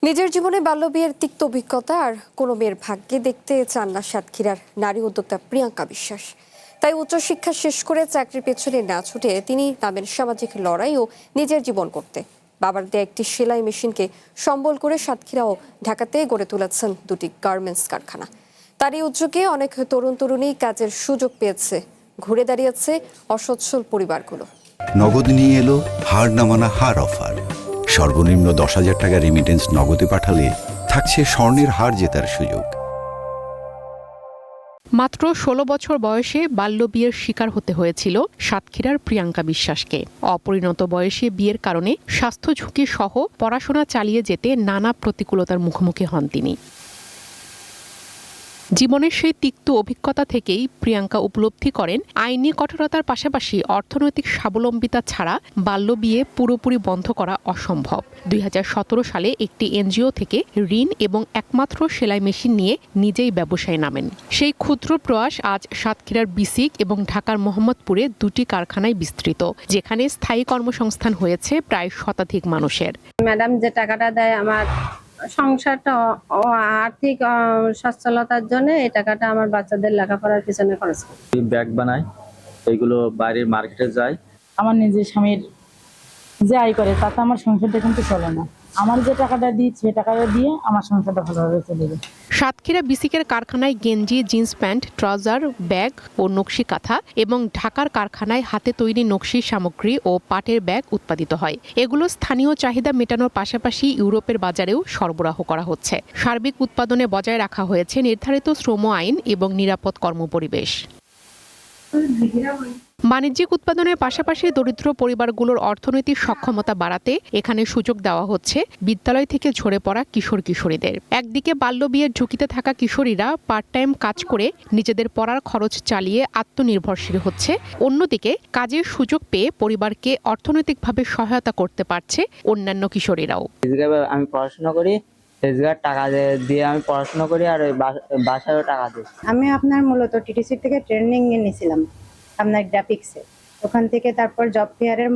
নিজের জীবনে বাল্যবিয়ের তিক্ত অভিজ্ঞতা আর কোনো মেয়ের ভাগ্যে দেখতে চান না সাতক্ষীরার নারী উদ্যোক্তা প্রিয়াঙ্কা বিশ্বাস। তাই উচ্চশিক্ষা শেষ করে চাকরির পেছনে না ছুটে তিনি নামেন সামাজিক লড়াই ও নিজের জীবন করতে। বাবার দেয়া একটি সেলাই মেশিনকে সম্বল করে সাতক্ষীরা ও ঢাকাতে গড়ে তুলেছেন দুটি গার্মেন্টস কারখানা। তার এই উদ্যোগে অনেক তরুণ তরুণী কাজের সুযোগ পেয়েছে, ঘুরে দাঁড়িয়েছে অসচ্ছল পরিবারগুলো। নগদ নিয়ে এলো হার না মানা হার অফার। সর্বনিম্ন 10,000 টাকা রেমিটেন্স নগদে পাঠালে থাকছে স্বর্ণের হার জেতার সুযোগ। মাত্র 16 বছর বয়সে বাল্যবিয়ের শিকার হতে হয়েছিল সাতক্ষীরার প্রিয়াঙ্কা বিশ্বাসকে। অপরিণত বয়সে বিয়ের কারণে স্বাস্থ্য ঝুঁকি সহ পড়াশোনা চালিয়ে যেতে নানা প্রতিকূলতার মুখোমুখি হন তিনি। জীবনের সেই তিক্ত অভিজ্ঞতা থেকেই প্রিয়াঙ্কা উপলব্ধি করেন আইনি কঠোরতার পাশাপাশি অর্থনৈতিক স্বাবলম্বিতা ছাড়া বাল্যবিয়ে পুরোপুরি বন্ধ করা অসম্ভব। 2017 সালে একটি এনজিও থেকে ঋণ এবং একমাত্র সেলাই মেশিন নিয়ে নিজেই ব্যবসায় নামেন। সেই ক্ষুদ্র প্রয়াস আজ সাতক্ষীরার বিসিক এবং ঢাকার মোহাম্মদপুরে দুটি কারখানায় বিস্তৃত, যেখানে স্থায়ী কর্মসংস্থান হয়েছে প্রায় শতাধিক মানুষের। ম্যাডাম যে টাকাটা দেয় আমার সংসারটা আর্থিক সচ্ছলতার জন্য, এই টাকাটা আমার বাচ্চাদের লেখাপড়ার পিছনে খরচ করি। ব্যাগ বানাই, এইগুলো বাইরের মার্কেটে যায়। আমার নিজের স্বামীর যে আয় করে তাতে আমার সংসারটা কিন্তু চলে না। আমার যে টাকাটা দিচ্ছি সে টাকাটা দিয়ে আমার সংসারটা ভালোভাবে চলে যায়। সাতক্ষীরা বিসিকের কারখানায় গেঞ্জি, জিন্স প্যান্ট, ট্রাউজার, ব্যাগ ও নকশি কাঁথা এবং ঢাকার কারখানায় হাতে তৈরি নকশি সামগ্রী ও পাটের ব্যাগ উৎপাদিত হয়। এগুলো স্থানীয় চাহিদা মেটানোর পাশাপাশি ইউরোপের বাজারেও সরবরাহ করা হচ্ছে। সার্বিক উৎপাদনে বজায় রাখা হয়েছে নির্ধারিত শ্রম আইন এবং নিরাপদ কর্মপরিবেশ। বাণিজ্যিক উৎপাদনের পাশাপাশি দরিদ্র পরিবারগুলোর অর্থনৈতিক সক্ষমতা বাড়াতে এখানে সুযোগ দেওয়া হচ্ছে বিদ্যালয় থেকে ঝরে পড়া কিশোর কিশোরীদের। একদিকে বাল্যবিয়ের ঝুঁকিতে থাকা কিশোরীরা পার্ট টাইম কাজ করে নিজেদের পড়ার খরচ চালিয়ে আত্মনির্ভরশীল হচ্ছে, অন্যদিকে কাজের সুযোগ পেয়ে পরিবারকে অর্থনৈতিকভাবে সহায়তা করতে পারছে অন্যান্য কিশোরীরাও। আমি পড়াশোনা করি, টাকা দিয়ে আমি পড়াশোনা করি আর বাসায়ও টাকা দিই। আমি আপনার মূলত টিটিসি থেকে ট্রেনিং নিয়েছিলাম আপনার গ্রাফিক্সে, ওখান থেকে তারপর জব ফেয়ারের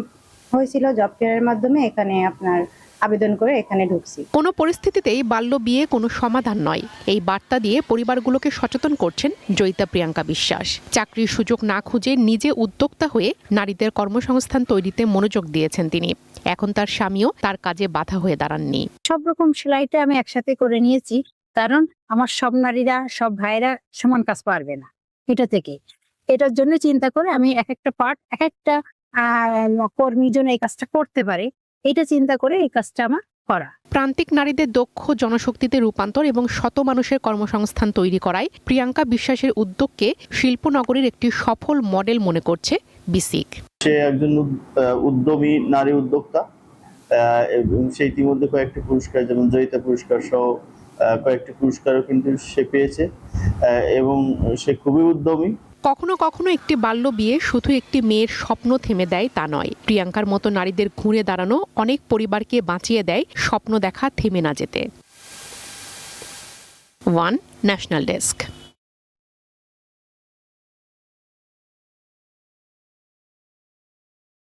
হয়েছিল, জব ফেয়ারের মাধ্যমে এখানে আপনার আবেদন করে এখানে ঢুকছি। কোনো পরিস্থিতিতেই বাল্য বিয়ে কোনো সমাধান নয়, এই বার্তা দিয়ে পরিবারগুলোকে সচেতন করছেন জয়িতা প্রিয়াঙ্কা বিশ্বাস। চাকরির সুযোগ না খুঁজে নিজে উদ্যোক্তা হয়ে নারীদের কর্মসংস্থান তৈরিতে মনোযোগ দিয়েছেন তিনি। এখন তার স্বামীও তার কাজে বাধা হয়ে দাঁড়াননি। সব রকম সেলাইটা আমি একসাথে করে নিয়েছি, কারণ আমার সব নারীরা, সব ভাইরা সমান কাজ পারবে না। এটার জন্য চিন্তা করে আমি এক একটা পার্ট এক একটা কর্মীর জন্য এই কাজটা করতে পারে, এটা চিন্তা করে এই কাজটা আমার করা। প্রান্তিক নারীদের দক্ষ জনশক্তিতে রূপান্তর এবং শত মানুষের কর্মসংস্থান তৈরি করায় প্রিয়াঙ্কা বিশ্বাসের উদ্যোগকে শিল্পনগরীর একটি সফল মডেল মনে করছে বিসিক। সে একজন উদ্যমী নারী উদ্যোক্তা এবং সে ইতিমধ্যে কয়েকটি পুরস্কার, যেমন জয়িতা পুরস্কার সহ কয়েকটি পুরস্কারও কিন্তু সে পেয়েছে এবং সে খুবই উদ্যমী। কখনো কখনো একটি বাল্য বিয়ে শুধু একটি মেয়ের স্বপ্ন থেমে দেয় তা নয়, প্রিয়াঙ্কার মতো নারীদের ঘুরে দাঁড়ানো অনেক পরিবারকে বাঁচিয়ে দেয় স্বপ্ন দেখা থেমে না যেতে। One national desk.